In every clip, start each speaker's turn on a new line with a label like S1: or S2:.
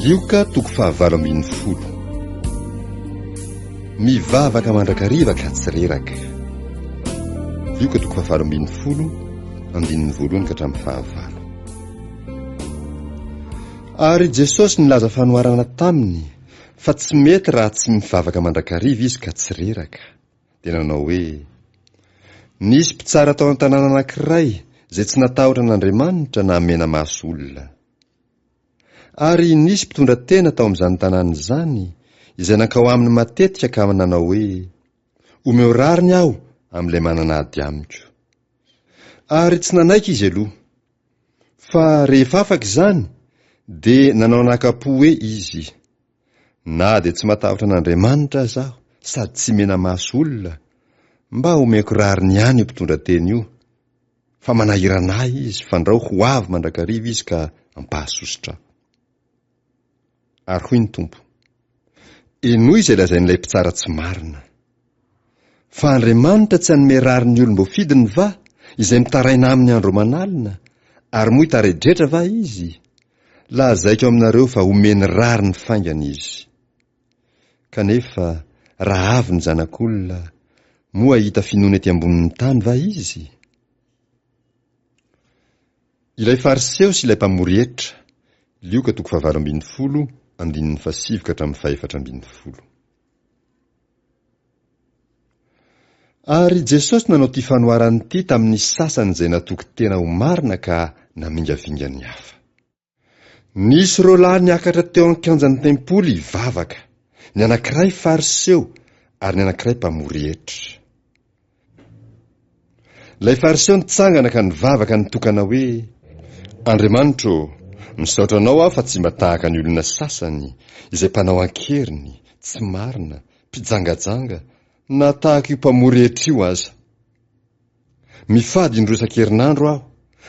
S1: Ioka toko 8 mivavaka mandrakarivaka tsy reraka. Ioka toko 8 andininy voalohany ka hatramin'ny 9. Ary Jesosy nilaza fanoharana taminy fa tsy mety raha tsy mivavaka mandrakariva izy ka tsy reraka. Dia nanao hoe nisy mpitsara tao an-tanàna anankiray izay tsy natahotra n'Andriamanitra na hamena maso olona. Ary nisy mpitondra tena tao amin'izany tanàna izany izay nankao aminy matetika ka nanao hoe omeo rariny aho amin'ilay manana ady amiko. Ary tsy nanaiky izy aloha, fa rehefa afaka izany dia nanao naka-po hoe izy, na dia tsy matahotra n'Andriamanitra zaho sady tsy mena maso olona, mba omeko rariny ihany io mpitondra tena io, fa manahiranahy izy, fandrao ho avy mandrakariva izy ka ampahasositra. Ary hoy ny Tompo, enoy izay lazain'ilay mpitsara tsy marina. Fa Andriamanitra tsy hanome rariny olom-boafidiny va izay mitaraina aminy andro manalina, ary moa hitaredretra va izy? Lazaiko aminareo fa omeny rariny faingana izy. Kanefa raha avy ny zanak'olona, moa hita finoana ety ambonin'ny tany va izy? Ilay fariseo sy ilay mpamory hetra. Lioka toko 8 andininy 7 ka hatramin'ny 14. Ary Jesosy nanao ty fanoharany ity tamin'ny sasany izay natoky tena ho marina ka namingavinga ny hafa. Nisy roalahy niakatra teo an-kianjan'ny tempoly hivavaka, ny anankiray fariseo ary ny anankiray mpamory hetra. Ilay fariseo nitsangana ka nivavaka nitokana hoe, Andriamanitro, misaotra anao aho fa tsy mba tahaka ny olona sasany izay mpanao ankeriny, tsy marina, mpijangajanga, na tahaka io mpamory hetra io aza. Mifady indroa isan-kerinandro aho,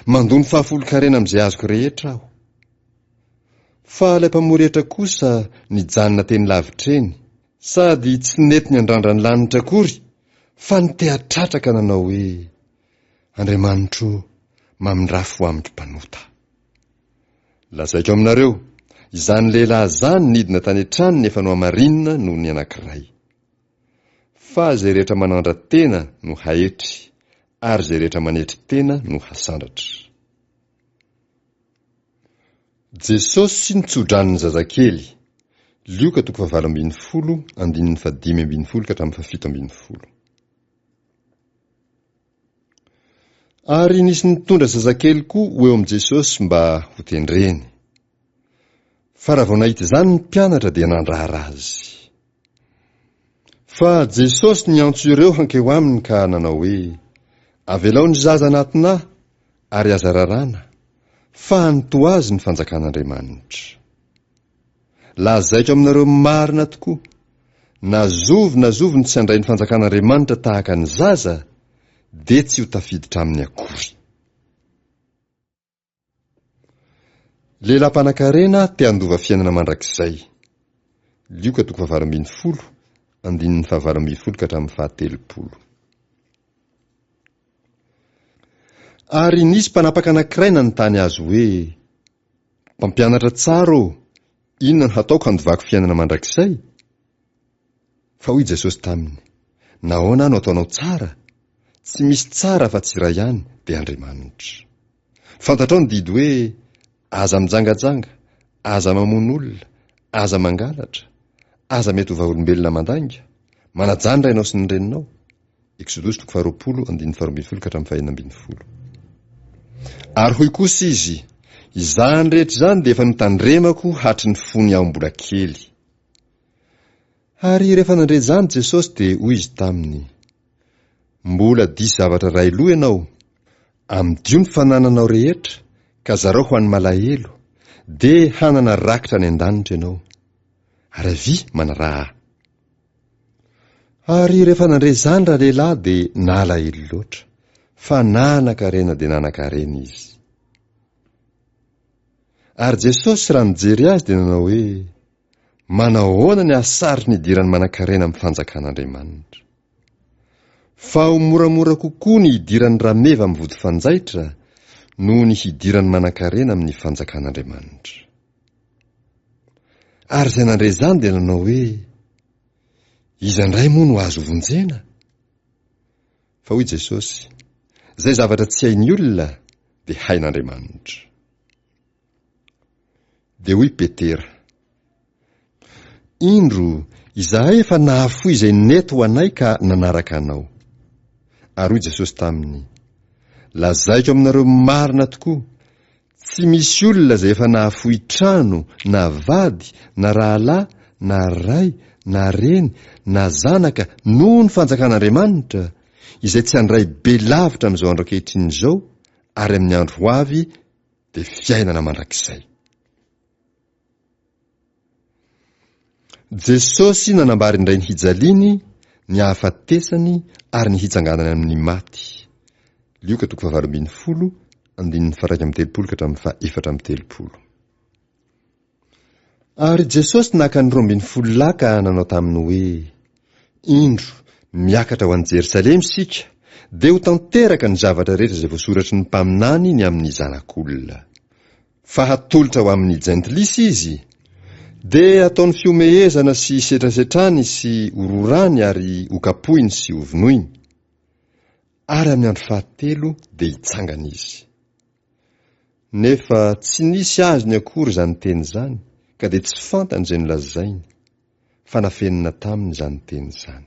S1: mandony 10 karena amin'izay azoko rehetra aho. Fa ilay mpamory hetra kosa nijanona teny lavitreny, sady tsy nety ny andrandra ny lanitra akory, fa nitehatratraka nanao hoe, Andriamanitro, mamindrafo amiko mpanota. Lazaiko aminareo, izany lehilahy zany nidina tany an-trano nefa no amarinina noho ny anankiray. Fa izay rehetra manandra tena no hahetry, ary izay rehetra manetry tena no hasandatra. Jesosy sy nitsodran'ny zazakely. Lioka toko 8 andininy 15 ka hatramin'ny 17. Ary nisy nitondra zazakely koa ho eo amin'i Jesosy mba ho tendreny. Fa raha vao nahita izany ny mpianatra dia nandrara azy. Fa Jesosy niantso ireo hankeo aminy ka nanao hoe, avelao ny zaza anatinà ary aza rarana, fa hanto azy ny fanjakan'Andriamanitra. Lazaiko aminareo marina tokoa, na zovy ny tsy handray ny fanjakan'Andriamanitra tahaka ny zaza, dia tsy ho tafiditra aminy akory. Lehilahy mpanan-karena te handova fiainana mandrakizay. Lioka toko 8 andininy 12 ka hatramin'ny 13. Ary nisy mpanapaka anankiray nanontany azy hoe, mpampianatra tsara ô, inona no hataoko handovako fiainana mandrakizay? Fa hoy Jesosy taminy, nahoana no ataonao tsara? Tsy misy tsara fa tsy iray ihany, dia Andriamanitra. Fantatrao ny didy hoe, aza mijangajanga, aza mamono olona, aza mangalatra, aza mety ho vaolombelona mandanga, manajandra ianao sy ny reninao. Exodosy 20 andininy 12 ka hatramin'ny 14. Ary hoy kosa izy, izany rehetra izany dia efa nitandremako hatry ny fony aho mbola kely. Ary rehefa nandre izany Jesosy dia hoy izy taminy, mbola disy zavatra ray loha ianao, amidio ny fanananao rehetra, ka zarao ho an'ny malahelo, dia hanana rakitra ny an-danitra ianao, ary avy manaraha. Ary rehefa nandre izany raha lehilahy dia nalahelo loatra, fa nanan-karena dia nanan-karena izy. Ary Jesosy raha nijery azy dia nanao hoe, manahoana ny ahasarotry ny idirany manan-karena amin'ny fanjakan'Andriamanitra. Fa ho moramora kokoa ny hidiran'ny rameva amin'ny vody fanjaitra noho ny hidiran'ny manan-karena amin'ny fanjakan'Andriamanitra. Ary izay nandre izany dia nanao hoe iza indray moa no azo vonjena. Fa hoy Jesosy, izay zavatra tsy hain'ny olona dia hain'Andriamanitra. Dia hoy Petera, indro izahay efa nahafoy izay neto ho anay ka nanaraka anao. Ary hoy Jesosy taminy, lazaiko aminareo marina tokoa, tsy misy olona izay efa nahafoy trano, na vady, na rahalahy, na ray, na reny, na zanaka, noho ny fanjakan'Andriamanitra, izay tsy handray be lavitra amin'izao andro ankehitriny izao, ary amin'ny andro ho avy dia fiainana mandrakizay. Jesosy nanambary indray ny hijaliany, ny hahafatesany ary ny hitsanganany amin'ny maty. Lioka 20:10, 1:1-3. Ary Jesosy naka ny 12 lahy ka nanao taminy hoe, indro miakatra ho an'i Jerosalema sika, dia ho tanteraka ny zavatra rehetra izay voasoratry ny mpaminany ny amin'ny zanak'olona. Fa hatolotra ho amin'ny jentilisa izy, dia ataony fiomehezana sy setrasetrany sy hororany ary hokapoiny sy hovonoiny. Ary amin'ny andro fahatelo dia hitsangana izy. Nefa tsy nisy azy ny akory izany teny izany, ka dia tsy fantany izay nolazainy, fa nafenina taminy izany teny izany.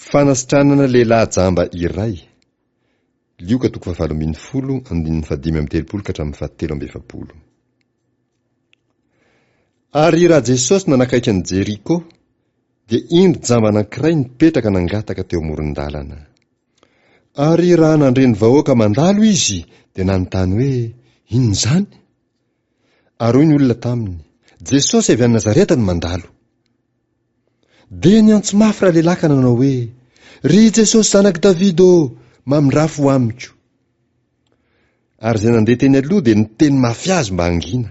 S1: Fanasitranana lehilahy jamba iray. Lioka 20:10, 1:5-7. Ary raha Jesosy nanakaiky an'i Jeriko, dia indro jamba anankiray nipetraka nangataka teo amoron-dalana. Ary raha nandreny vahoaka mandalo izy, dia nanontany hoe, inona izany? Ary hoy ny olona taminy, Jesosy avy any Nazareta no mandalo. Dia niantso mafy raha lehilahy ka nanao hoe, ry Jesosy zanak' Davida, mamindrafo ho amiko. Ary izay nandeha teny aloha dia niteny mafy azy mba hangina.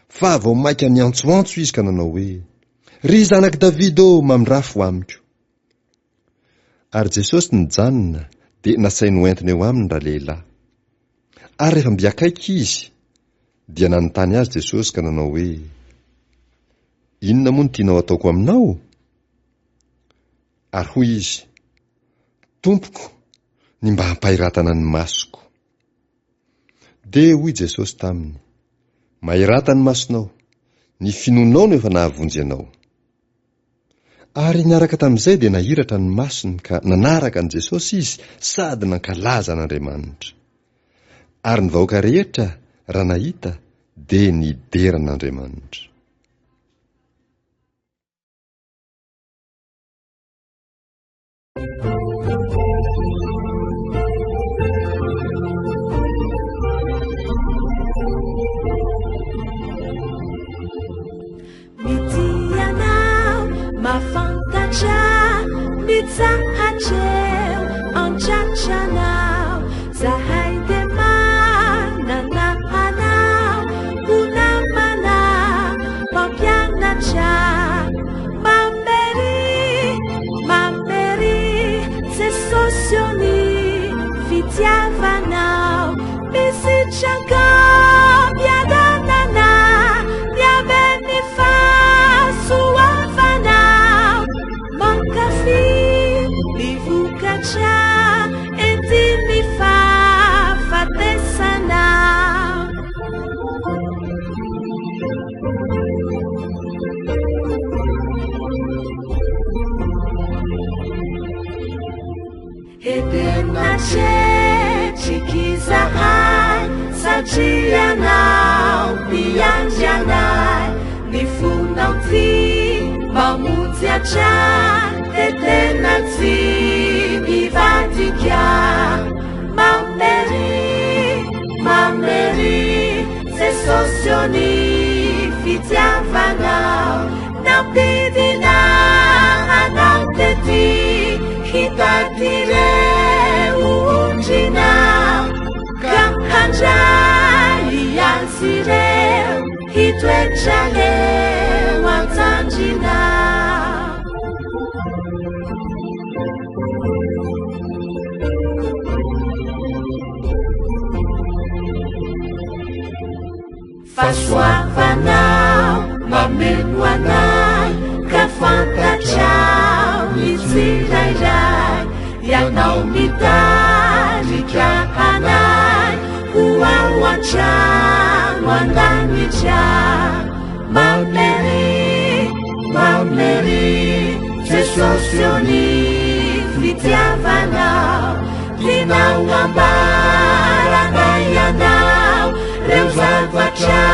S1: Fa vao maika niantsoantso izy ka nanao hoe, ry zanak' Davida, mamindrafo ho amiko. Ary Jesosy nijanona dia nasainy hoentiny eo aminy raha lehilahy. Ary rehefa mbiakaiky izy, dia nanontany azy Jesosy ka nanao hoe, inona moa no tianao ataoko aminao? Ary hoy izy, Tompoko, ny mba hampahiratana ny masoko. Dia hoy Jesosy taminy, mahirata ny masonao, ny finoanao no efa nahavonjy anao. Ary niaraka tamin'izay dia nahiratra ny masony ka nanaraka an' Jesosy izy sady nankalaza an'Andriamanitra. Ary ny vahoaka rehetra raha nahita dia nideran'Andriamanitra.
S2: Mafantatra mitsahatreo antratranao, zahay de manana anao, mpinamana mpampianatra, mamery Jesosy fitiavanao, misitraka miadanana, niabeny fahasoavanao, mankafy mivokatra enti mifahafatesanao. Edena chechikizahay, satrianao pianjanay, nifunao ty mamonjy atray, tetena tsy mivadika, mamery Jesosy fitiavanao, nampidina anao tety, hitatire undrinao, ka handray azy ireo, hitoetra eo an-tandrinao. fasoavanao mameno anay ka fantatrao ny tsirairay ianao mitarika anay ho ao an-trano andanitra mamleri jesosy fitiavanao tinao ambaranay ianao reo zavatra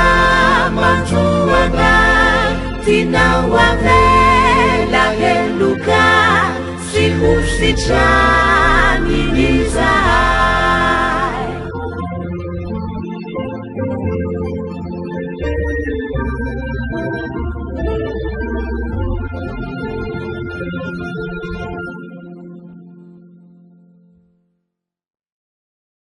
S2: manjoanay tinao avela heloka sy ho sitrany ny zahay